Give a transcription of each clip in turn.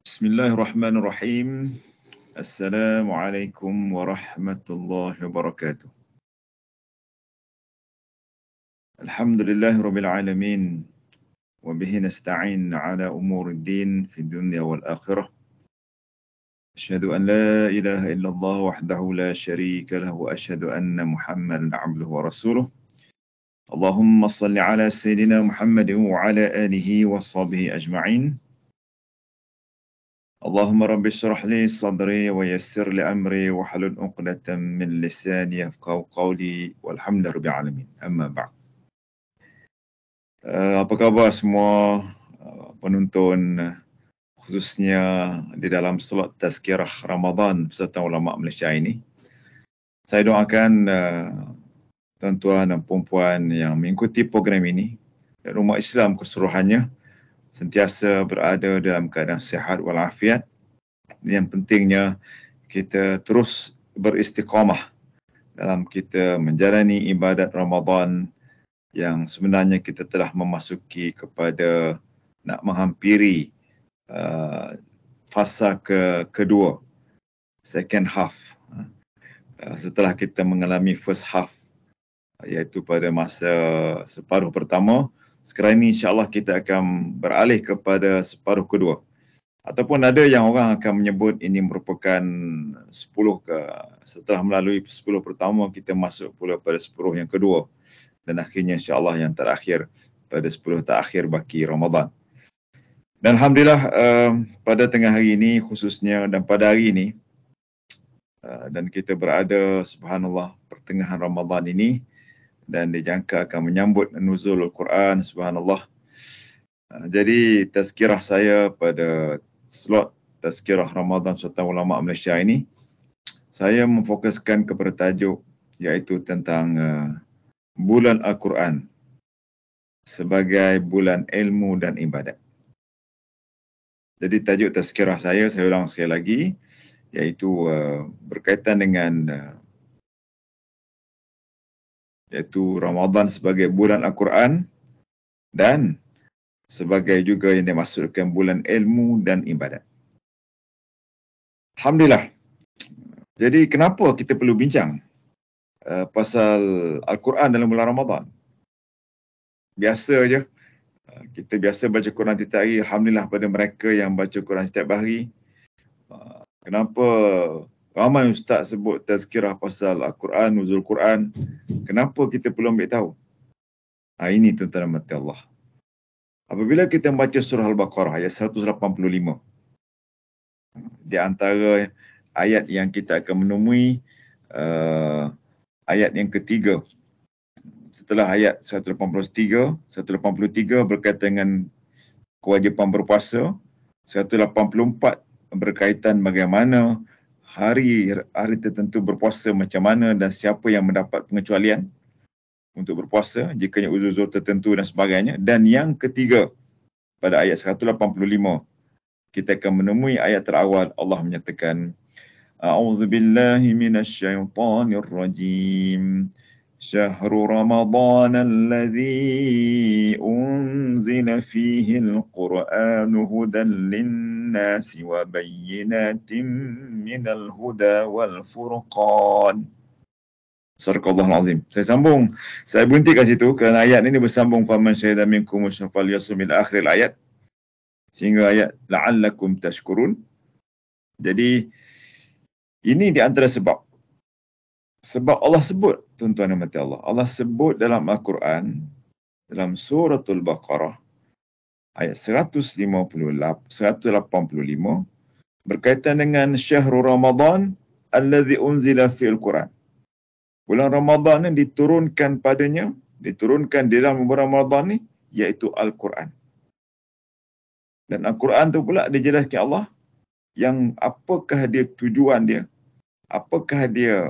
Bismillahirrahmanirrahim. Assalamualaikum warahmatullahi wabarakatuh. Alhamdulillahirabbil alamin wa bihi nasta'in ala umuriddin fid dunya wal akhirah. Asyhadu an la ilaha illallah wahdahu la syarika lahu wa asyhadu anna Muhammadan 'abduhu wa rasuluh. Allahumma shalli ala sayyidina Muhammadin wa ala alihi wa sahbihi ajma'in. Allahumma rabbi syrah li sadri wa yassir li amri wa halul 'uqdatam min lisani yafqahu qawli walhamdulillahi rabbil alamin. Amma ba'd. Apa khabar semua penonton, khususnya di dalam slot tazkirah Ramadan Persatuan Ulama Malaysia ini. Saya doakan tuan-tuan dan puan-puan yang mengikuti program ini dan umat Islam keseluruhannya sentiasa berada dalam keadaan sihat walafiat. Yang pentingnya kita terus beristiqamah dalam kita menjalani ibadat Ramadan yang sebenarnya kita telah memasuki kepada nak menghampiri fasa kedua, second half. Setelah kita mengalami first half, iaitu pada masa separuh pertama, sekarang ini insya-Allah kita akan beralih kepada separuh kedua. Ataupun ada yang orang akan menyebut ini merupakan 10 setelah melalui 10 pertama kita masuk pula pada 10 yang kedua dan akhirnya insya-Allah yang terakhir pada 10 terakhir baki Ramadan. Dan alhamdulillah pada tengah hari ini khususnya dan pada hari ini dan kita berada subhanallah pertengahan Ramadan ini dan dijangka akan menyambut nuzulul Quran subhanallah. Jadi tazkirah saya pada slot tazkirah Ramadan Persatuan Ulama Malaysia ini, saya memfokuskan kepada tajuk iaitu tentang bulan Al-Quran sebagai bulan ilmu dan ibadat. Jadi tajuk tazkirah saya ulang sekali lagi, iaitu berkaitan dengan iaitu Ramadan sebagai bulan Al-Quran dan sebagai juga yang dimaksudkan bulan ilmu dan ibadat. Alhamdulillah. Jadi kenapa kita perlu bincang pasal Al-Quran dalam bulan Ramadan? Biasa je. Kita biasa baca Quran setiap hari. Alhamdulillah pada mereka yang baca Quran setiap hari. Kenapa ramai ustaz sebut tazkirah pasal Al-Quran, nuzul Quran? Kenapa kita perlu ambil tahu? Ini tuan-tuan dan mati Allah. Apabila kita membaca surah Al-Baqarah ayat 185, di antara ayat yang kita akan menemui ayat yang ketiga setelah ayat 183 berkaitan dengan kewajipan berpuasa, 184 berkaitan bagaimana hari tertentu berpuasa macam mana dan siapa yang mendapat pengecualian untuk berpuasa jika uzur-uzur tertentu dan sebagainya. Dan yang ketiga pada ayat 185 kita akan menemui ayat terawal Allah menyatakan A'udzubillahi minasyaitonirrajim. Syahrul Ramadan alladzi unzila fihi al-Qur'anu hudan lin-nasi wa bayyinatin minal huda wal furqan. Sadaqallahul azim. Saya berhenti kat situ kerana ayat ini bersambung faman syahida minkum syafal yasumil akhir ayat sehingga ayat la'allakum tashkurun. Jadi ini di antara sebab Allah sebut, tuan-tuan dan mati Allah. Allah sebut dalam Al-Quran dalam suratul Baqarah ayat 185 berkaitan dengan syahrul Ramadan alladzi unzila fi'il Quran. Bulan Ramadan ni diturunkan di dalam bulan Ramadan ni iaitu Al-Quran. Dan Al-Quran tu pula dijelaskan Allah yang apakah dia tujuan dia, apakah dia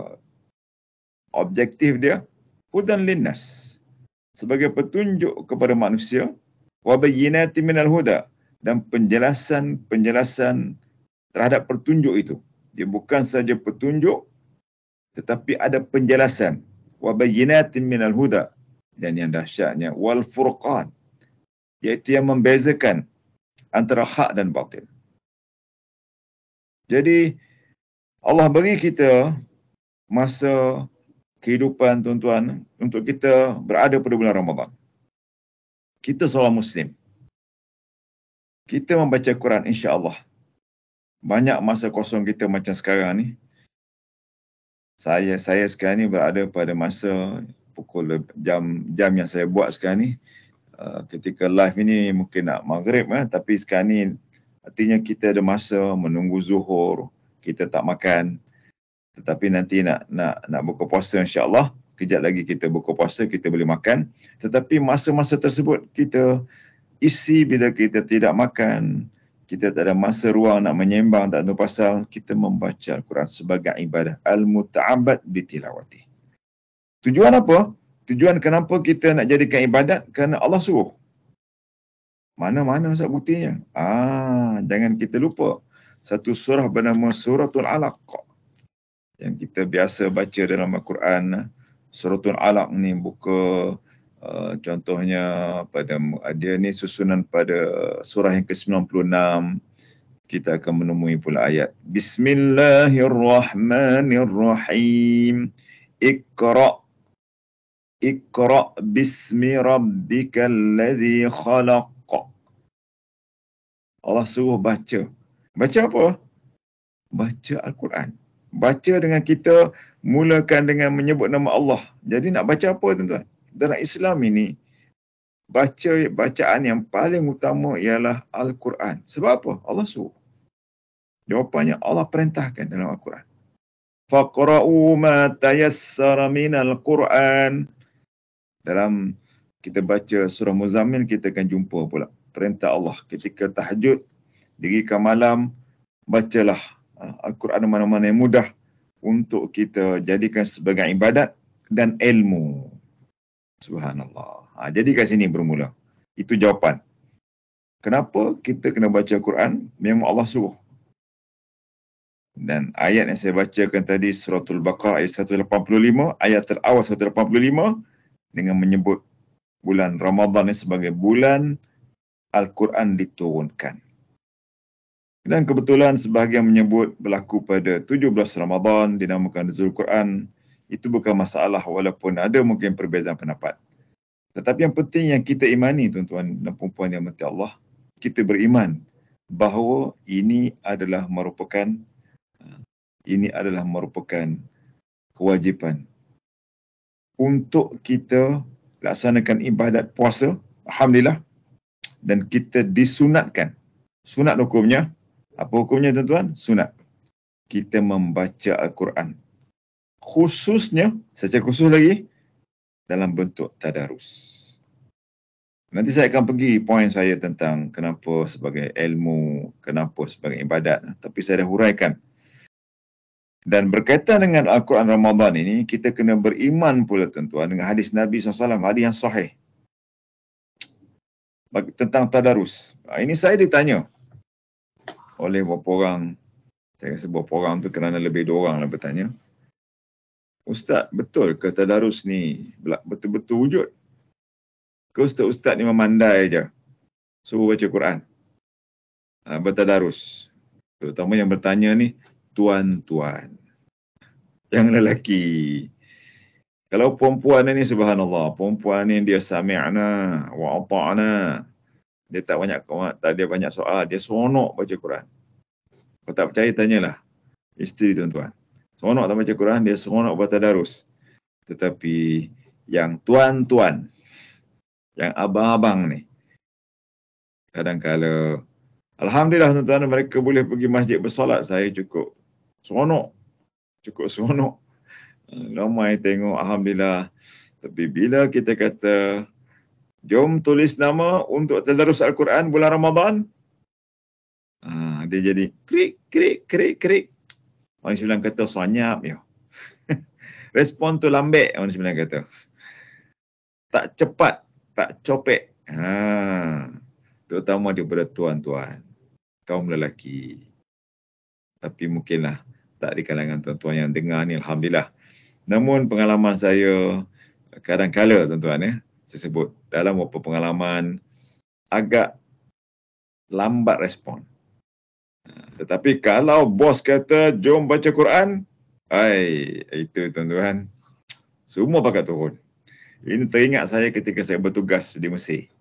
objektif dia, hudan linnas, sebagai petunjuk kepada manusia, wa bayyinatin minal huda, dan penjelasan terhadap petunjuk itu. Dia bukan saja petunjuk tetapi ada penjelasan, wa bayyinatin minal huda, dan yang dahsyatnya wal furqan, iaitu yang membezakan antara hak dan batil. Jadi Allah bagi kita masa kehidupan tuan-tuan untuk kita berada pada bulan Ramadan. Kita seorang Muslim. Kita membaca Quran insya-Allah. Banyak masa kosong kita macam sekarang ni. Saya sekarang ni berada pada masa pukul jam yang saya buat sekarang ni. Ketika live ini mungkin nak maghrib tapi sekarang ni artinya kita ada masa menunggu zuhur, kita tak makan. Tetapi nanti nak buka puasa insya-Allah, kejap lagi kita buka puasa, kita boleh makan. Tetapi masa-masa tersebut kita isi bila kita tidak makan, kita tak ada masa ruang nak menyembang, tak tahu pasal, kita membaca Al-Quran sebagai ibadah al-muta'abbad bitilawati. Tujuan apa? Tujuan kenapa kita nak jadikan ibadat? Kerana Allah suruh. Mana-mana Ustaz buktinya? Jangan kita lupa. Satu surah bernama Suratul Alaq, yang kita biasa baca dalam Al-Quran. Suratul Alaq ni buka contohnya pada dia ni susunan pada surah yang ke-96. Kita akan menemui pula ayat Bismillahirrahmanirrahim. Iqra bismi rabbikal ladzi khalaq. Allah suruh baca. Baca apa? Baca Al-Quran. Baca dengan kita mulakan dengan menyebut nama Allah. Jadi nak baca apa tuan-tuan? Dalam Islam ini, bacaan yang paling utama ialah Al-Quran. Sebab apa? Allah suruh. Jawapannya Allah perintahkan dalam Al-Quran. Faqra'u ma tayassara minal Quran. Dalam kita baca surah Muzammil, kita akan jumpa pula perintah Allah. Ketika tahajud, dirikan malam, bacalah Al-Quran mana-mana yang mudah untuk kita jadikan sebagai ibadat dan ilmu. Subhanallah. Jadi kat sini bermula. Itu jawapan. Kenapa kita kena baca Al-Quran? Memang Allah suruh. Dan ayat yang saya bacakan tadi, Suratul Baqarah ayat 185, ayat terawal 185, dengan menyebut bulan Ramadan ini sebagai bulan Al-Quran diturunkan. Dan kebetulan sebahagian menyebut berlaku pada 17 Ramadan, dinamakan Nuzul Quran. Itu bukan masalah walaupun ada mungkin perbezaan pendapat. Tetapi yang penting yang kita imani tuan-tuan dan puan-puan yang dirahmati Allah, kita beriman bahawa ini adalah merupakan kewajipan untuk kita laksanakan ibadat puasa, alhamdulillah, dan kita disunatkan. Sunat hukumnya, apa hukumnya tuan-tuan? Sunat. Kita membaca Al-Quran. Khususnya, secara khusus lagi, dalam bentuk tadarus. Nanti saya akan pergi poin saya tentang kenapa sebagai ilmu, kenapa sebagai ibadat. Tapi saya dah huraikan. Dan berkaitan dengan Al-Quran Ramadan ini, kita kena beriman pula tuan-tuan dengan hadis Nabi SAW, hadis yang sahih. Tentang tadarus. Ini saya ditanya oleh beberapa orang. Saya rasa beberapa orang tu kerana lebih dua orang lah bertanya. Ustaz, betul ke tadarus ni betul-betul wujud? Ke ustaz-ustaz ni memandai je? Suruh baca Quran. Bertadarus. Terutama yang bertanya ni, tuan-tuan. Yang lelaki. Kalau perempuan ni subhanallah, perempuan ni dia sami'na wa ata'na. Dia tak dia banyak soal, dia seronok baca Quran. Kalau tak percaya tanyalah isteri tuan-tuan. Seronok tak baca Quran, dia seronok bertadarus. Tetapi yang tuan-tuan, yang abang-abang ni, kadang-kala alhamdulillah tuan-tuan, mereka boleh pergi masjid bersolat, saya cukup seronok. Ramai tengok, alhamdulillah. Tapi bila kita kata, jom tulis nama untuk tadarus Al-Quran bulan Ramadan, dia jadi krik. Orang Sembilan kata, sonyap ya. Respon tu lambek, orang Sembilan kata. Tak cepat, tak copek. Terutama daripada tuan-tuan, kaum lelaki. Tapi mungkinlah tak di kalangan tuan-tuan yang dengar ni, alhamdulillah. Namun pengalaman saya kadang-kala tuan-tuan saya sebut dalam beberapa pengalaman agak lambat respon. Tetapi kalau bos kata jom baca Quran, itu tuan-tuan, semua pakat turun. Ini teringat saya ketika saya bertugas di Mesir.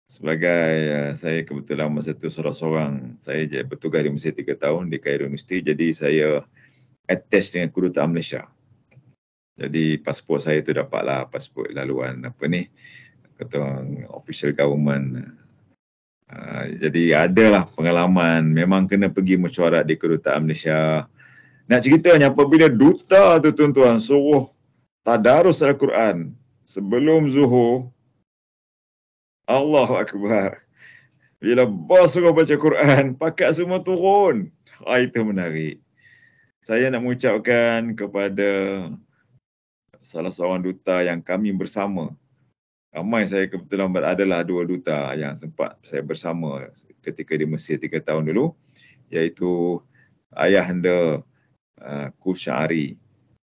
Sebagai saya kebetulan masa itu seorang-seorang, saya bertugas di Mesir 3 tahun di Cairo University, jadi saya attach dengan kedutaan Malaysia. Jadi pasport saya itu dapatlah pasport laluan official government. Jadi adalah pengalaman, memang kena pergi mesyuarat di kedutaan Malaysia. Nak ceritanya apabila duta tu tuan-tuan suruh tadarus Al-Quran sebelum zuhur, Allahu Akbar. Bila bos suruh baca Quran, pakat semua turun. Itu menarik. Saya nak mengucapkan kepada salah seorang duta yang kami bersama. Ramai saya kebetulan adalah 2 duta yang sempat saya bersama ketika di Mesir 3 tahun dulu, iaitu Ayahanda Ku Syari,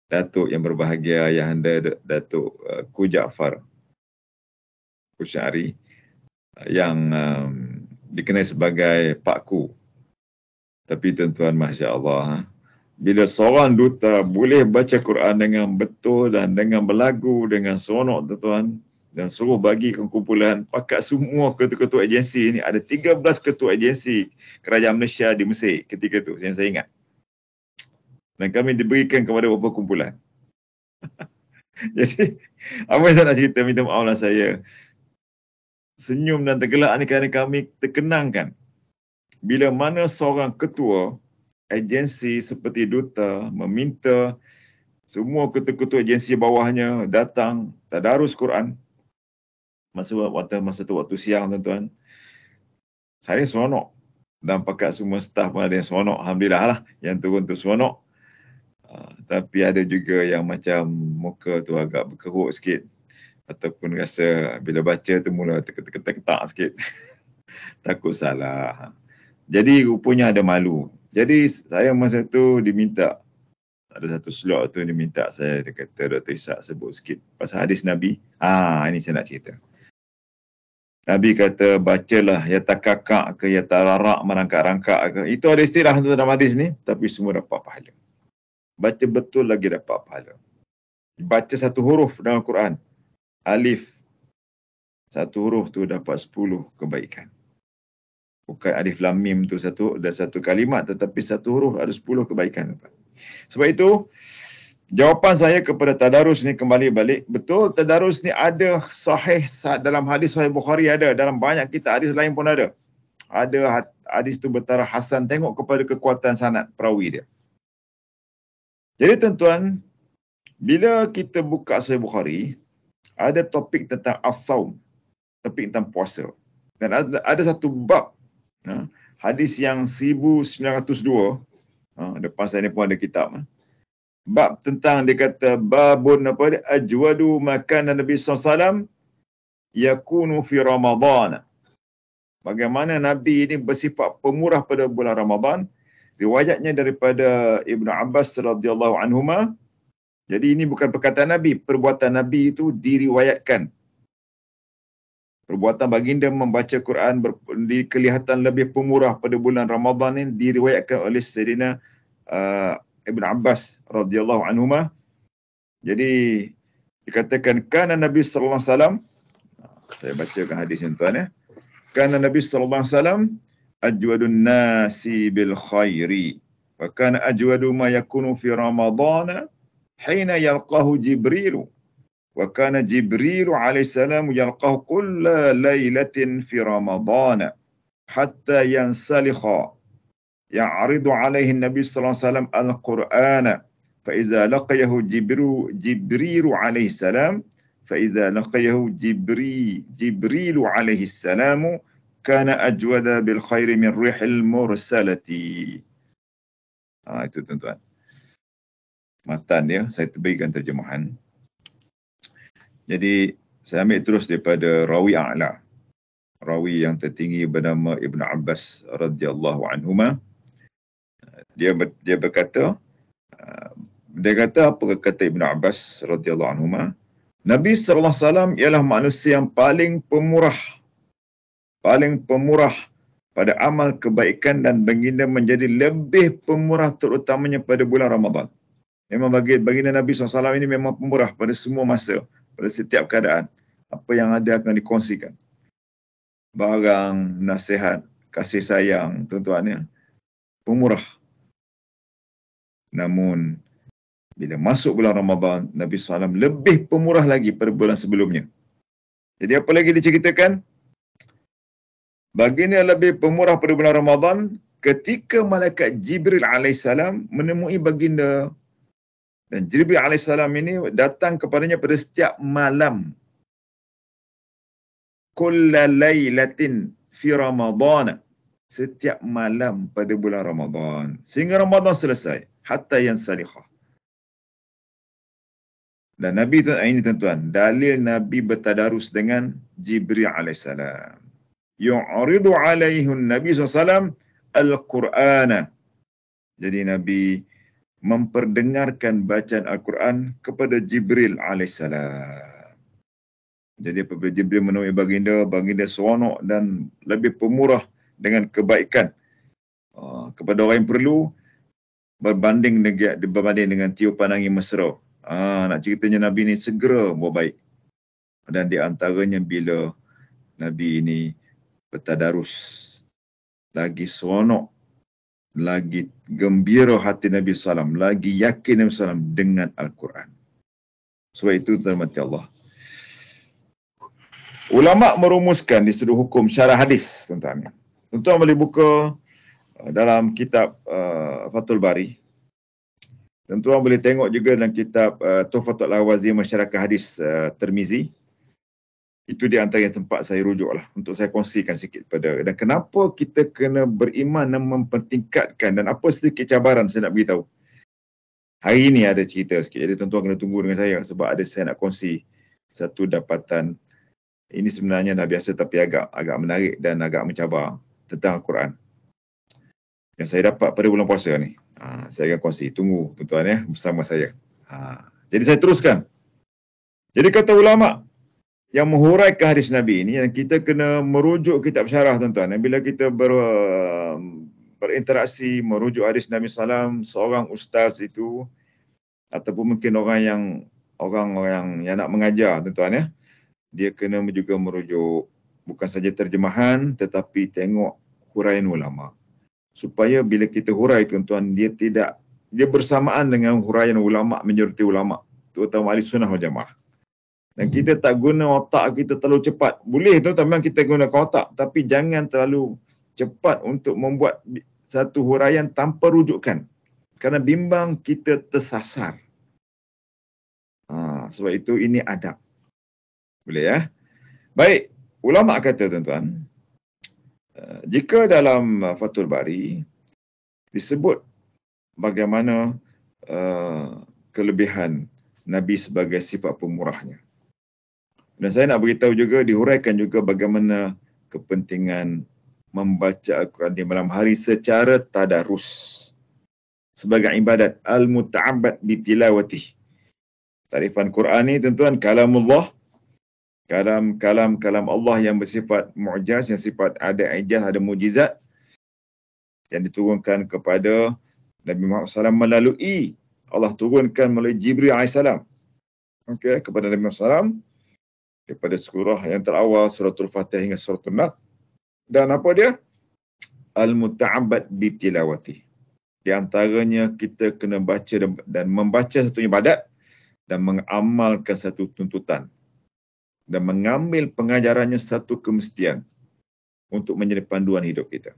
Datuk yang berbahagia Ayahanda Datuk Ku Jaafar Ku Syari, yang dikenal sebagai Pak Ku. Tapi tuan-tuan, Masya Allah, bila seorang duta boleh baca Quran dengan betul dan dengan berlagu, dengan seronok tuan-tuan, dan suruh bagi kumpulan pakat semua ketua-ketua agensi ini. Ada 13 ketua agensi kerajaan Malaysia di Mesir ketika itu, yang saya ingat. Dan kami diberikan kepada beberapa kumpulan. Jadi, apa yang saya nak cerita, minta maaf lah saya senyum dan tergelak ni kerana kami terkenangkan bila mana seorang ketua agensi seperti duta meminta semua ketua-ketua agensi bawahnya datang tadarus Quran masa tu waktu siang tuan-tuan. Saya seronok dan pakat semua staf pun ada yang seronok, alhamdulillah lah, yang turun tu seronok. Tapi ada juga yang macam muka tu agak berkerut sikit, ataupun rasa bila baca tu mula terketak-ketak sikit. Takut salah. Jadi rupanya ada malu. Jadi saya masa tu diminta, ada satu slot tu diminta saya, dia kata Dr. Ishak sebut sikit pasal hadis Nabi. Ini saya nak cerita. Nabi kata bacalah ya takakak ke ya tararak merangkak-rangkak ke. Itu ada istilah dalam hadis ni, tapi semua dapat pahala. Baca betul lagi dapat pahala. Baca satu huruf dalam Quran, alif, satu huruf tu dapat 10 kebaikan. Bukan alif lam mim tu satu kalimat, tetapi satu huruf ada 10 kebaikan. Sebab itu jawapan saya kepada tadarus ni kembali balik, betul tadarus ni ada sahih dalam hadis Sahih Bukhari, ada dalam banyak kitab hadis lain pun ada. Ada hadis tu bertaraf hasan, tengok kepada kekuatan sanad perawi dia. Jadi tuan-tuan, bila kita buka Sahih Bukhari, ada topik tentang as-saum, topik tentang puasa. Dan ada satu bab, hadis yang 1902, depan saya ni pun ada kitab. Bab tentang, dia kata babun ajwadu makan Nabi SAW yakunu fi Ramadan. Bagaimana Nabi ini bersifat pemurah pada bulan Ramadan. Riwayatnya daripada Ibnu Abbas radhiyallahu anhuma. Jadi ini bukan perkataan Nabi, perbuatan Nabi itu diriwayatkan. Perbuatan baginda membaca Quran kelihatan lebih pemurah pada bulan Ramadan ini diriwayatkan oleh Sayyidina Ibn Abbas radhiyallahu anhuma. Jadi dikatakan kana Nabi sallallahu alaihi wasallam, saya bacakan hadis ni tuan ya. Kana Nabi sallallahu alaihi wasallam ajwadun nasi bil khairi wa kana ajwadu ma yakunu fi Ramadan hina yalqahu Jibril wa kana Jibril alaihi salam yalqahu kulla lailatin fi Ramadan hatta yansalikha يعرض عليه النبي صلى الله عليه وسلم القرآن فإذا لقيه جبريل عليه السلام فإذا لقيه جبريل عليه السلام كان أجود بالخير من ريح المرسلة. Itu tuan-tuan. Matan dia, saya berikan terjemahan. Jadi saya ambil terus daripada rawi a'la. Rawi yang tertinggi bernama Ibn Abbas radhiyallahu anhuma. Dia berkata, dia kata apa kata Ibn Abbas radhiyallahu anhuma, Nabi sallallahu alaihi wasallam ialah manusia yang paling pemurah pada amal kebaikan dan baginda menjadi lebih pemurah terutamanya pada bulan Ramadan. Memang baginda Nabi SAW ini memang pemurah pada semua masa, pada setiap keadaan. Apa yang ada akan dikongsikan. Barang, nasihat, kasih sayang, tuan-tuan ya. Pemurah. Namun, bila masuk bulan Ramadan, Nabi SAW lebih pemurah lagi pada bulan sebelumnya. Jadi apa lagi diceritakan? Baginda lebih pemurah pada bulan Ramadan ketika malaikat Jibril AS menemui baginda. Dan Jibril AS ini datang kepadanya pada setiap malam. Kulla laylatin fi Ramadhan. Setiap malam pada bulan Ramadan. Sehingga Ramadan selesai. Hatta yang salihah. Dan Nabi ini tuan-tuan, dalil Nabi bertadarus dengan Jibril AS. Yu'ridu alaihun Nabi SAW Al-Quran. Jadi Nabi memperdengarkan bacaan Al-Quran kepada Jibril AS. Jadi apabila Jibril menemui baginda seronok dan lebih pemurah dengan kebaikan kepada orang yang perlu berbanding dengan tiupan angin mesra. Nak ceritanya Nabi ni segera buat baik. Dan di antaranya bila Nabi ini bertadarus, lagi seronok, lagi gembira hati Nabi SAW, lagi yakin Nabi SAW dengan Al-Quran. Sebab itu terhormati Allah. Ulama merumuskan di sudut hukum syarah hadis, tuan-tuan. Tuan-tuan boleh buka dalam kitab Fathul Bari. Tuan-tuan boleh tengok juga dalam kitab Tuhfatul Ahwazi Masyarakat Hadis Tirmizi. Itu di antara yang sempat saya rujuk lah untuk saya kongsikan sikit pada. Dan kenapa kita kena beriman dan mempertingkatkan, dan apa sedikit cabaran saya nak beritahu. Hari ini ada cerita sikit. Jadi tuan-tuan kena tunggu dengan saya sebab ada saya nak kongsi satu dapatan. Ini sebenarnya dah biasa tapi agak menarik dan agak mencabar tentang Al-Quran. Yang saya dapat pada bulan puasa ni. Saya akan kongsi. Tunggu tuan-tuan ya bersama saya. Jadi saya teruskan. Jadi kata ulama yang menghuraikan hadis Nabi ini, yang kita kena merujuk kitab syarah tuan-tuan. Bila kita berinteraksi, merujuk hadis Nabi SAW, seorang ustaz itu, ataupun mungkin orang yang nak mengajar tuan-tuan ya, dia kena juga merujuk bukan saja terjemahan tetapi tengok huraian ulama. Supaya bila kita hurai tuan-tuan, dia bersamaan dengan huraian ulama, majoriti ulama, terutama ahli sunnah wal jamaah. Dan kita tak guna otak kita terlalu cepat. Boleh tuan-tuan, memang kita gunakan otak, tapi jangan terlalu cepat untuk membuat satu huraian tanpa rujukan. Kerana bimbang kita tersasar. Sebab itu ini adab. Boleh ya? Baik, ulama kata tuan-tuan, jika dalam Fathul Bari disebut bagaimana kelebihan Nabi sebagai sifat pemurahnya. Dan saya nak beritahu juga, dihuraikan juga bagaimana kepentingan membaca Al-Quran di malam hari secara tadarus sebagai ibadat al-muta'abbad bitilawatih. Tarifan Quran ni tuan-tuan, kalamullah, kalam Allah yang bersifat mu'jaz, yang sifat ada ijaz, ada mujizat yang diturunkan kepada Nabi Muhammad SAW melalui Allah turunkan melalui Jibril AS. Okey, kepada Nabi Muhammad SAW daripada surah yang terawal, suratul Fatihah hingga suratul Nas. Dan apa dia? Al-muta'abbad bitilawati. Di antaranya kita kena baca dan membaca satu ibadat dan mengamalkan satu tuntutan dan mengambil pengajarannya satu kemestian untuk menjadi panduan hidup kita.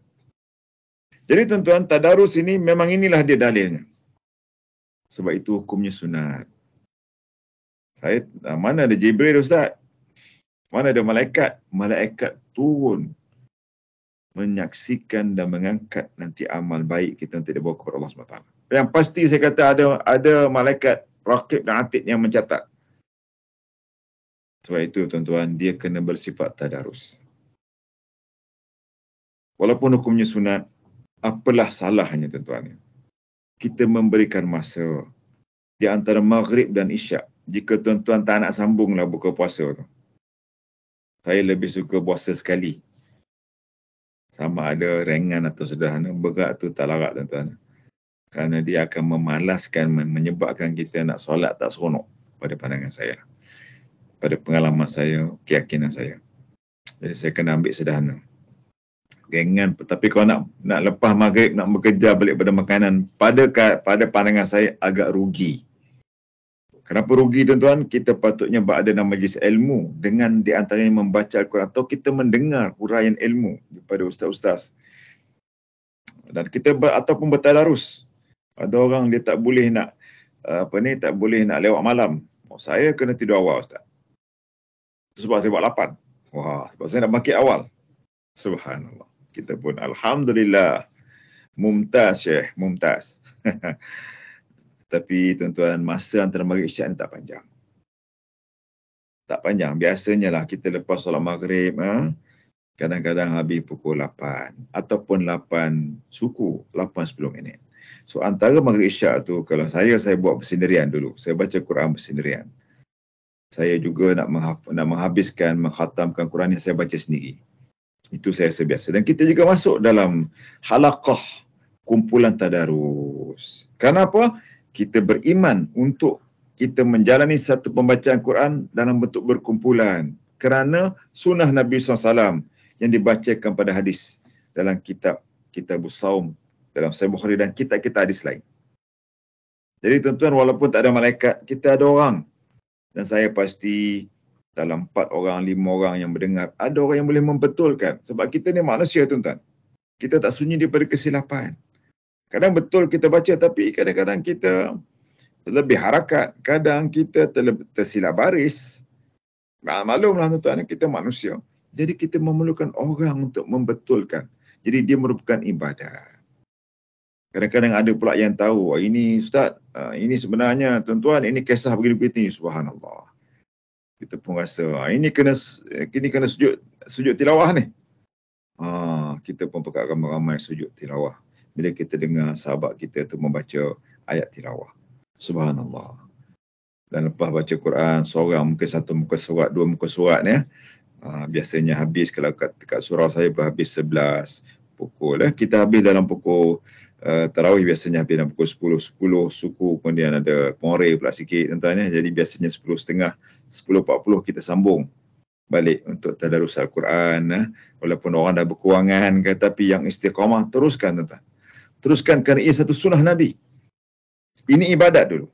Jadi tuan-tuan, tadarus ini memang inilah dia dalilnya. Sebab itu hukumnya sunat. Mana ada Jibril Ustaz? Mana ada malaikat? Malaikat turun menyaksikan dan mengangkat nanti amal baik kita nanti dibawa kepada Allah SWT. Yang pasti saya kata ada malaikat raqib dan atid yang mencatat. Sebab itu tuan-tuan, dia kena bersifat tadarus. Walaupun hukumnya sunat, apalah salahnya tuan-tuan? Kita memberikan masa di antara maghrib dan isyak. Jika tuan-tuan tak nak sambunglah buka puasa tu. Saya lebih suka puasa sekali. Sama ada ringan atau sederhana, berat tu tak larat tuan-tuan. Kerana dia akan memalaskan, menyebabkan kita nak solat tak seronok pada pandangan saya. Pada pengalaman saya, keyakinan saya. Jadi saya kena ambil sederhana. Ringan, tapi kalau nak lepas maghrib, nak bekerja balik pada makanan, pada pandangan saya agak rugi. Kenapa rugi tuan-tuan? Kita patutnya berada dalam majlis ilmu dengan di antaranya membaca Al-Quran atau kita mendengar huraian ilmu daripada ustaz-ustaz. Dan kita ataupun bertadarus. Ada orang dia tak boleh nak tak boleh nak lewat malam. Saya kena tidur awal ustaz. Sebab saya buat 8. Wah, sebab saya nak bangkit awal. Subhanallah. Kita pun alhamdulillah. Mumtaz Syekh, mumtaz. Tapi tuan-tuan, masa antara maghrib isyak ni tak panjang. Tak panjang. Biasanya lah kita lepas solat maghrib, kadang-kadang habis pukul 8. Ataupun 8 suku, 8-10 minit. So antara maghrib isyak tu, kalau saya buat bersendirian dulu. Saya baca Quran bersendirian. Saya juga nak menghabiskan, mengkhatamkan Quran yang saya baca sendiri. Itu saya sebiasa. Dan kita juga masuk dalam halaqah kumpulan tadarus. Kenapa? Kita beriman untuk kita menjalani satu pembacaan Quran dalam bentuk berkumpulan. Kerana sunnah Nabi SAW yang dibacakan pada hadis dalam kitab Saum, dalam Sahih Bukhari dan kitab-kitab hadis lain. Jadi tuan-tuan, walaupun tak ada malaikat, kita ada orang. Dan saya pasti dalam 4 orang, 5 orang yang mendengar, ada orang yang boleh membetulkan. Sebab kita ni manusia tuan-tuan. Kita tak sunyi daripada kesilapan. Kadang betul kita baca, tapi kadang-kadang kita lebih harakat. Kadang kita tersilap baris. Maklumlah tuan-tuan, kita manusia. Jadi kita memerlukan orang untuk membetulkan. Jadi dia merupakan ibadah. Kadang-kadang ada pula yang tahu, ini ustaz, ini sebenarnya tuan-tuan, ini kisah begini-begini, subhanallah. Kita pun rasa, ini kena sujud tilawah ni. Kita pun pekat ramai-ramai sujud tilawah. Bila kita dengar sahabat kita tu membaca ayat tilawah. Subhanallah. Dan lepas baca Quran, seorang mungkin 1 muka surat, 2 muka surat ni. Biasanya habis, kalau kat surau saya habis 11 pukul. Kita habis dalam pukul tarawih biasanya habis dalam pukul 10 suku, kemudian ada pengore pula sikit tuan-tuan. Jadi biasanya 10.30, 10.40 kita sambung balik untuk tadarus Al-Quran. Walaupun orang dah berkurangan, tapi yang istiqamah teruskan tuan-tuan. Teruskan kerana ia satu sunnah Nabi. Ini ibadat dulu.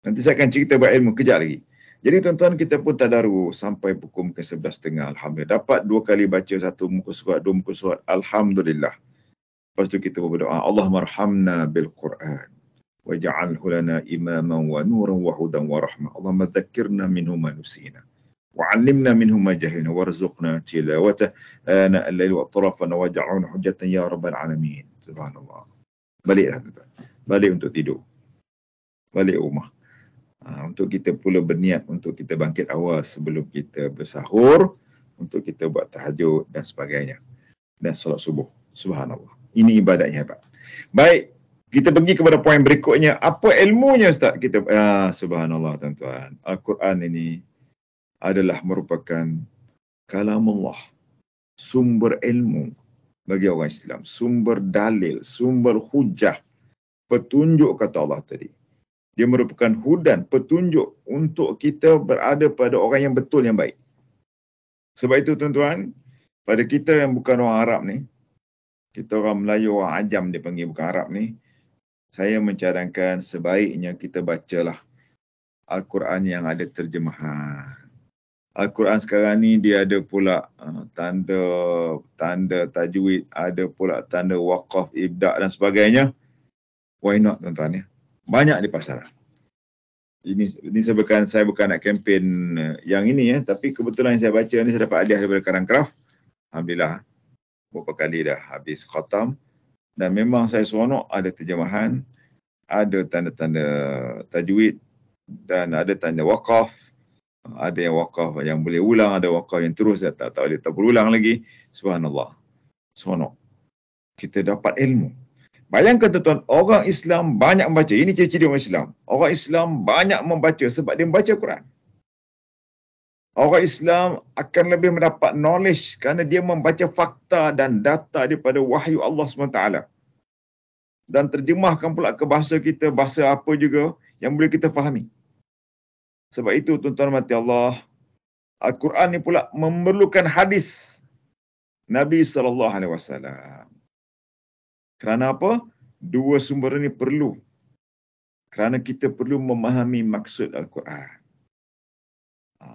Nanti saya akan cerita buat ilmu kejap lagi. Jadi tuan-tuan, kita pun tadarus sampai pukul ke 11.30. Alhamdulillah. Dapat 2 kali baca 1 muka surat, 2 muka surat. Alhamdulillah. Lepas tu kita berdoa, Allahummarhamna bil Quran. Waja'alhu lana imaman wa nuran wa hudan wa rahmah. Allahumma dzakirna minhu ma nusina. Wa'allimna minhu ma jahilna. Warzuqna tilawatah. Ana al-lail wa atrafana waja'alna hujjatan ya rabbal alamin. Subhanallah. Baliklah tuan-tuan. Balik untuk tidur. Balik rumah. Untuk kita pula berniat untuk kita bangkit awal sebelum kita bersahur, untuk kita buat tahajud dan sebagainya. Dan solat subuh. Subhanallah. Ini ibadatnya hebat. Baik, kita pergi kepada poin berikutnya. Apa ilmunya Ustaz? Subhanallah tuan-tuan. Al-Quran ini adalah merupakan kalamullah. Sumber ilmu bagi orang Islam. Sumber dalil, sumber hujah. Petunjuk kata Allah tadi. Dia merupakan hudan, petunjuk untuk kita berada pada orang yang betul, yang baik. Sebab itu tuan-tuan, pada kita yang bukan orang Arab ni, kita orang Melayu, orang Ajam dia panggil, bukan Arab ni, saya mencadangkan sebaiknya kita bacalah Al-Quran yang ada terjemahan. Al-Quran sekarang ni dia ada pula tanda tajwid, ada pula tanda waqaf, ibda' dan sebagainya. Why not tuan-tuan ya? Banyak di pasaran. Ini saya bukan nak kempen yang ini ya, tapi kebetulan yang saya baca ni saya dapat hadiah daripada Karangkraf. Alhamdulillah. Beberapa kali dah habis khatam. Dan memang saya seronok ada terjemahan, ada tanda-tanda tajwid dan ada tanda waqaf. Ada yang waqaf yang boleh ulang, ada waqaf yang terus tak boleh berulang lagi. Subhanallah. Seronok. Kita dapat ilmu. Bayangkan tuan-tuan, orang Islam banyak membaca. Ini ciri-ciri orang Islam. Orang Islam banyak membaca sebab dia membaca Quran. Orang Islam akan lebih mendapat knowledge kerana dia membaca fakta dan data daripada wahyu Allah SWT. Dan terjemahkan pula ke bahasa kita, bahasa apa juga yang boleh kita fahami. Sebab itu tuan-tuan mati Allah, Al-Quran ni pula memerlukan hadis Nabi SAW. Kerana apa? Dua sumber ini perlu. Kerana kita perlu memahami maksud Al-Quran.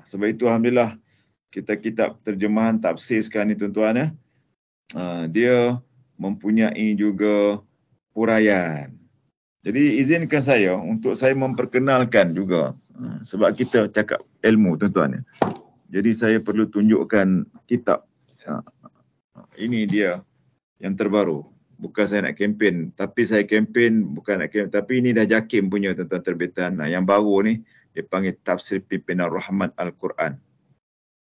Sebab itu Alhamdulillah, kitab terjemahan tafsir sekarang ni tuan-tuan, dia mempunyai juga huraian. Jadi izinkan saya untuk saya memperkenalkan juga, sebab kita cakap ilmu tuan-tuan. Jadi saya perlu tunjukkan kitab. Ini dia yang terbaru. Bukan saya nak kempen, tapi saya kempen bukan nak kempen, tapi ini dah JAKIM punya tuan-tuan terbitan. Yang baru ni dia panggil Tafsir Pimpinan Rahmat Al-Quran.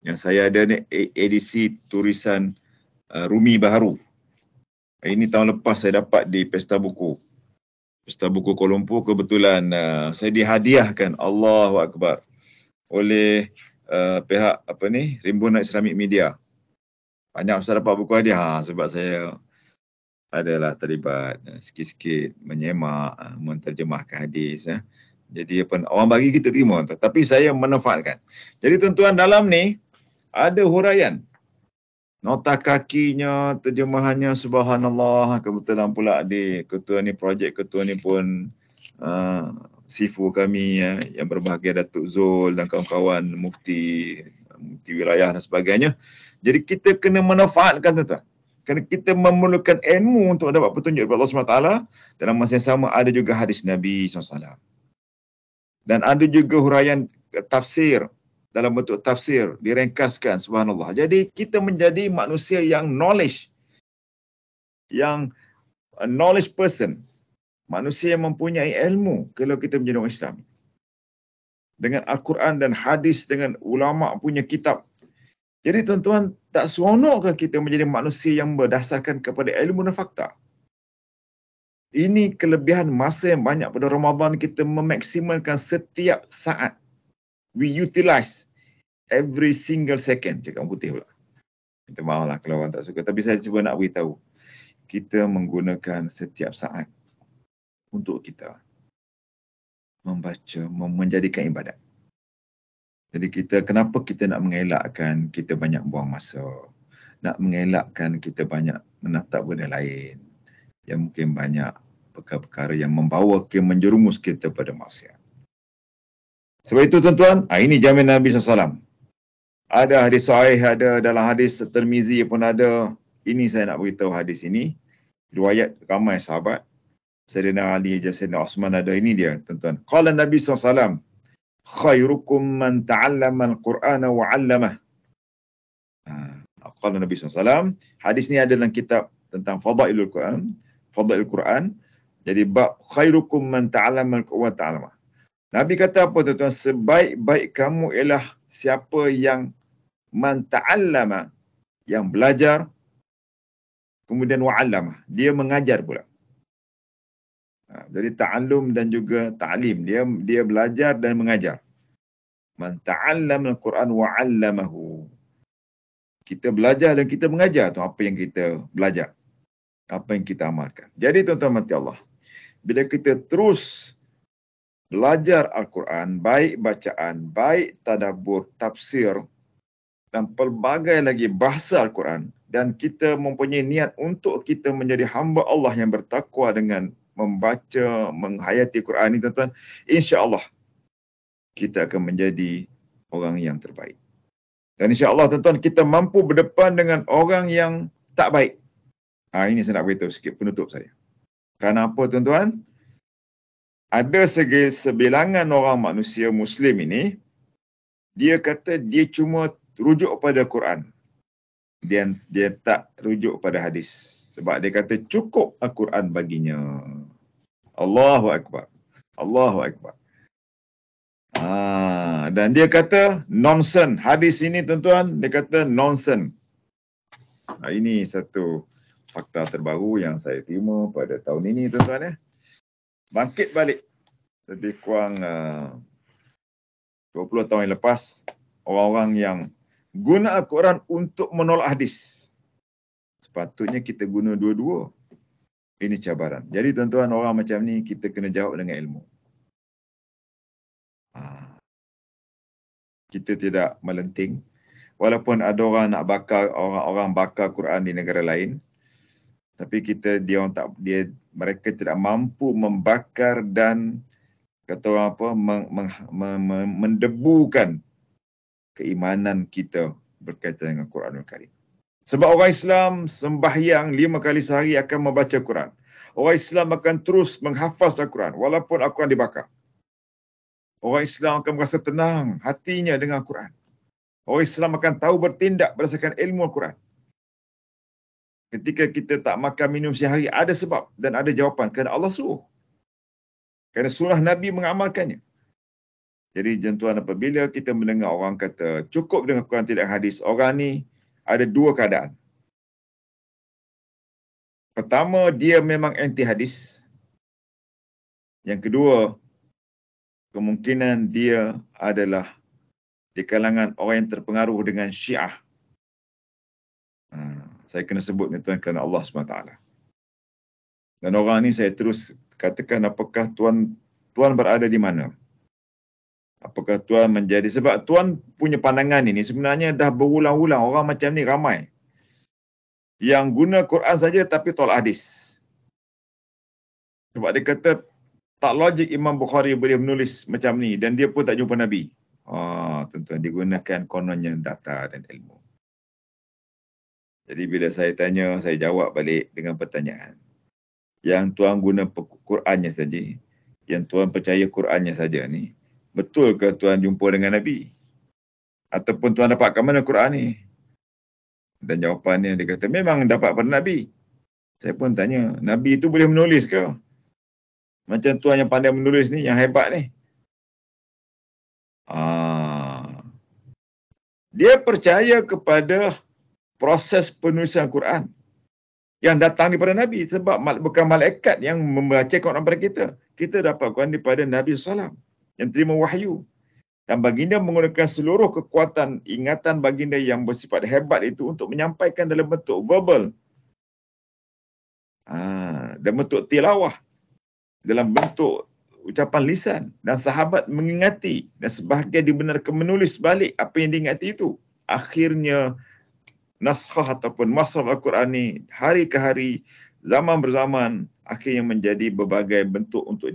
Yang saya ada ni edisi tulisan Rumi Baharu. Ini tahun lepas saya dapat di Pesta Buku. Pesta Buku Kuala Lumpur, kebetulan saya dihadiahkan, Allahu Akbar, oleh pihak Rimbunan Islamic Media. Banyak saya dapat buku hadiah sebab saya adalah terlibat sikit-sikit menyemak, menterjemahkan hadis. Jadi orang bagi kita terima, tapi saya manfaatkan. Jadi tuan-tuan, dalam ni ada huraian. Nota kakinya, terjemahannya, subhanallah. Kebetulan pula ketua ni, projek ketua ni pun sifu kami yang berbahagia, Datuk Zul dan kawan-kawan mufti wilayah dan sebagainya. Jadi kita kena manfaatkan tuan-tuan. Kerana kita memerlukan ilmu untuk dapat petunjuk daripada Allah SWT. Dalam masa yang sama ada juga hadis Nabi SAW. Dan ada juga huraian tafsir, dalam bentuk tafsir, direngkaskan, subhanallah. Jadi kita menjadi manusia yang knowledge, yang knowledge person, manusia yang mempunyai ilmu kalau kita menjadi orang Islam. Dengan Al-Quran dan hadis, dengan ulama punya kitab. Jadi tuan-tuan, tak seronokkah kita menjadi manusia yang berdasarkan kepada ilmu dan fakta? Ini kelebihan masa yang banyak pada Ramadan, kita memaksimalkan setiap saat. We utilize every single second. Cakap putih pula. Minta maaf lah kalau orang tak suka. Tapi saya cuba nak beritahu. Kita menggunakan setiap saat untuk kita membaca, menjadikan ibadat. Jadi kenapa kita nak mengelakkan kita banyak buang masa, nak mengelakkan kita banyak menatap benda lain yang mungkin banyak perkara-perkara yang membawa menjerumus kita pada maksiat. Sebab itu tuan-tuan, ini jamin Nabi SAW. Ada hadis sahih, ada dalam hadis Tirmizi pun ada. Ini saya nak beritahu hadis ini. Riwayat ramai sahabat. Sayyidina Ali, Sayyidina Osman ada. Ini dia tuan-tuan. Qala Nabi SAW, khairukum man ta'allama al-Qur'ana wa 'allamah. Qala Nabi SAW. Hadis ni ada dalam kitab tentang Fadailul Quran. Jadi bab khairukum man ta'allama al-Qur'ana wa 'allamah. Nabi kata apa tuan-tuan? Sebaik-baik kamu ialah siapa yang man ta'allama, yang belajar, kemudian wa'allamah, dia mengajar pula. Jadi ta'allum dan juga ta'lim, dia belajar dan mengajar. Man ta'allama al-Quran wa'allamahu. Kita belajar dan kita mengajar tu apa yang kita belajar, apa yang kita amalkan. Jadi tuan-tuan mati Allah, bila kita terus belajar Al-Quran, baik bacaan, baik tadabbur, tafsir dan pelbagai lagi bahasa Al-Quran, dan kita mempunyai niat untuk kita menjadi hamba Allah yang bertakwa dengan membaca, menghayati Quran ini tuan-tuan, insya-Allah kita akan menjadi orang yang terbaik. Dan insya-Allah tuan-tuan, kita mampu berdepan dengan orang yang tak baik. Ini saya nak beritahu sikit penutup saya. Kerana apa tuan-tuan? Ada sebilangan orang manusia Muslim ini, dia kata dia cuma rujuk pada Quran. Dia tak rujuk pada hadis. Sebab dia kata cukup Al-Quran baginya. Allahu Akbar. Allahu Akbar. Dan dia kata nonsense. Hadis ini tuan-tuan, dia kata nonsense. Ini satu fakta terbaru yang saya terima pada tahun ini tuan-tuan. Bangkit balik lebih kurang 20 tahun yang lepas, orang-orang yang guna Al-Quran untuk menolak hadis. Sepatutnya kita guna dua-dua. Ini cabaran. Jadi tuan-tuan, orang macam ni kita kena jawab dengan ilmu. Kita tidak melenting. Walaupun ada orang nak bakar, orang-orang bakar Quran di negara lain, tapi mereka tidak mampu membakar dan kata orang apa, mendebukan keimanan kita berkaitan dengan Quranul Karim. Sebab orang Islam sembahyang 5 kali sehari akan membaca Quran. Orang Islam akan terus menghafaz Al-Quran walaupun Al-Quran dibakar. Orang Islam akan merasa tenang hatinya dengan Al-Quran. Orang Islam akan tahu bertindak berdasarkan ilmu Al-Quran. Ketika kita tak makan minum sehari, ada sebab dan ada jawapan. Kerana Allah suruh. Kerana sunnah Nabi mengamalkannya. Jadi tuan, apabila kita mendengar orang kata cukup dengan Quran tidak hadis, orang ni ada dua keadaan. Pertama, dia memang anti hadis. Yang kedua, kemungkinan dia adalah di kalangan orang yang terpengaruh dengan Syiah. Saya kena sebut ni tuan kerana Allah SWT. Dan orang ni saya terus katakan, apakah tuan berada di mana? Apakah tuan menjadi, sebab tuan punya pandangan ini sebenarnya dah berulang-ulang. Orang macam ni ramai. Yang guna Quran saja tapi tolak hadis. Sebab dia kata tak logik Imam Bukhari boleh menulis macam ni dan dia pun tak jumpa Nabi. Tuan-tuan, digunakan kononnya data dan ilmu. Jadi bila saya tanya, saya jawab balik dengan pertanyaan. Yang tuan guna Qurannya saja, yang tuan percaya Qurannya saja ni, betul ke tuan jumpa dengan Nabi? Ataupun tuan dapat kat mana Quran ni? Dan jawapannya dia kata, memang dapat pada Nabi. Saya pun tanya, Nabi itu boleh menulis ke? Macam tuan yang pandai menulis ni, yang hebat ni. Dia percaya kepada proses penulisan Quran yang datang daripada Nabi. Sebab bukan malaikat yang membaca Quran kepada kita. Kita dapat Quran daripada Nabi SAW yang terima wahyu. Dan baginda menggunakan seluruh kekuatan ingatan baginda yang bersifat hebat itu untuk menyampaikan dalam bentuk verbal. Dalam bentuk tilawah. Dalam bentuk ucapan lisan. Dan sahabat mengingati. Dan sebahagian dibenarkan menulis balik apa yang diingati itu. Akhirnya naskah ataupun masraf Al-Quran ni hari ke hari, zaman berzaman, akhirnya menjadi berbagai bentuk untuk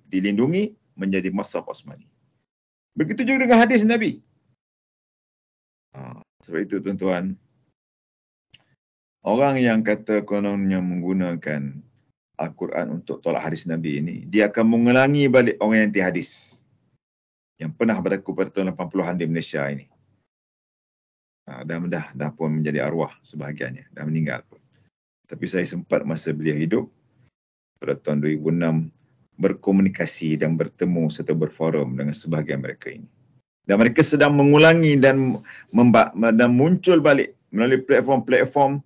dilindungi, menjadi masraf Osmani. Begitu juga dengan hadis Nabi. Sebab itu tuan-tuan, orang yang kata kononnya menggunakan Al-Quran untuk tolak hadis Nabi ini, dia akan mengulangi balik orang yang anti hadis yang pernah berlaku pada tahun 80-an di Malaysia ini. Dah pun menjadi arwah sebahagiannya, dah meninggal pun. Tapi saya sempat masa beliau hidup pada tahun 2006 berkomunikasi dan bertemu serta berforum dengan sebahagian mereka ini. Dan mereka sedang mengulangi dan muncul balik melalui platform-platform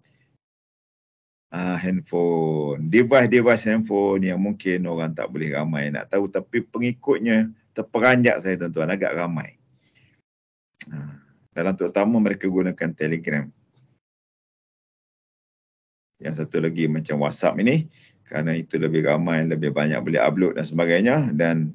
handphone, device handphone yang mungkin orang tak boleh ramai nak tahu, tapi pengikutnya terperanjat saya tuan-tuan, agak ramai. Dalam terutama mereka gunakan Telegram. Yang satu lagi macam WhatsApp ini, kerana itu lebih ramai, lebih banyak boleh upload dan sebagainya, dan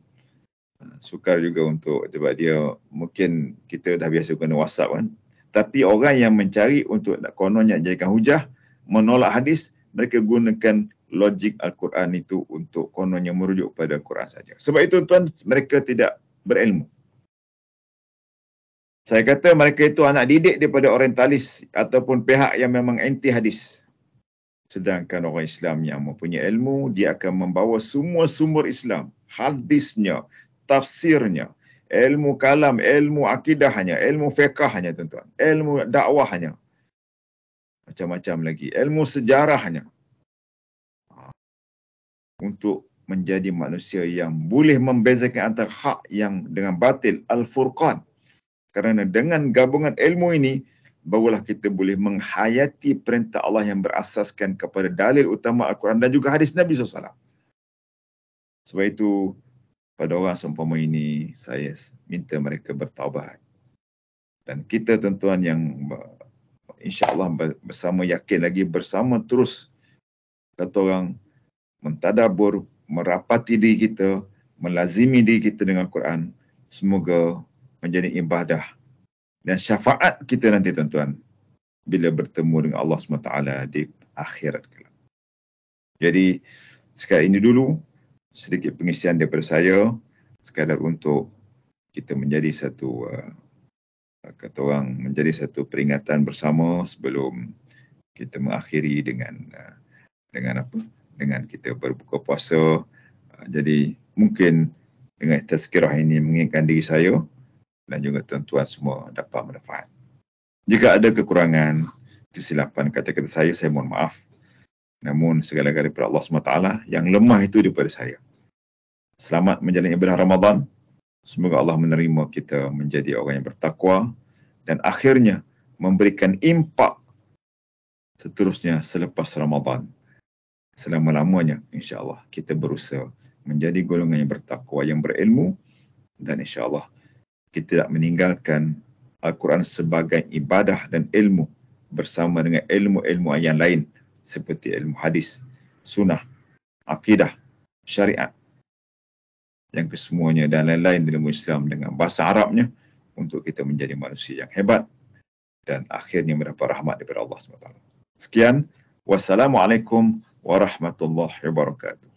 sukar juga untuk, sebab dia mungkin kita dah biasa guna WhatsApp kan. Tapi orang yang mencari untuk kononnya jadikan hujah, menolak hadis, mereka gunakan logik Al-Quran itu untuk kononnya merujuk pada Quran saja. Sebab itu tuan, mereka tidak berilmu. Saya kata mereka itu anak didik daripada orientalis ataupun pihak yang memang anti hadis. Sedangkan orang Islam yang mempunyai ilmu, dia akan membawa semua sumber Islam, hadisnya, tafsirnya, ilmu kalam, ilmu akidahnya, ilmu fiqahnya tuan-tuan, ilmu dakwahnya, macam-macam lagi, ilmu sejarahnya, untuk menjadi manusia yang boleh membezakan antara hak yang dengan batil, al-furqan. Kerana dengan gabungan ilmu ini, barulah kita boleh menghayati perintah Allah yang berasaskan kepada dalil utama Al-Quran dan juga hadis Nabi SAW. Sebab itu, pada orang seumpama ini, saya minta mereka bertaubat. Dan kita tuan-tuan yang insya-Allah bersama yakin lagi, bersama terus kata orang mentadabbur, merapati diri kita, melazimi diri kita dengan Quran, semoga menjadi ibadah dan syafaat kita nanti tuan-tuan bila bertemu dengan Allah SWT di akhirat kelak. Jadi sekali ini dulu sedikit pengisian daripada saya, sekadar untuk kita menjadi satu kata orang menjadi satu peringatan bersama sebelum kita mengakhiri dengan apa? Dengan kita berbuka puasa. Jadi mungkin dengan tazkirah ini mengingatkan diri saya dan juga tuan-tuan semua dapat manfaat. Jika ada kekurangan, kesilapan kata-kata saya mohon maaf. Namun segala-galanya daripada Allah SWT, yang lemah itu daripada saya. Selamat menjalani ibadah Ramadan. Semoga Allah menerima kita menjadi orang yang bertakwa dan akhirnya memberikan impak seterusnya selepas Ramadan. Selama-lamanya insya-Allah kita berusaha menjadi golongan yang bertakwa, yang berilmu, dan insya-Allah kita tidak meninggalkan Al-Quran sebagai ibadah dan ilmu bersama dengan ilmu-ilmu yang lain seperti ilmu hadis, sunnah, akidah, syariat, yang kesemuanya dan lain-lain ilmu Islam dengan bahasa Arabnya untuk kita menjadi manusia yang hebat dan akhirnya mendapat rahmat daripada Allah SWT. Sekian, wassalamualaikum warahmatullahi wabarakatuh.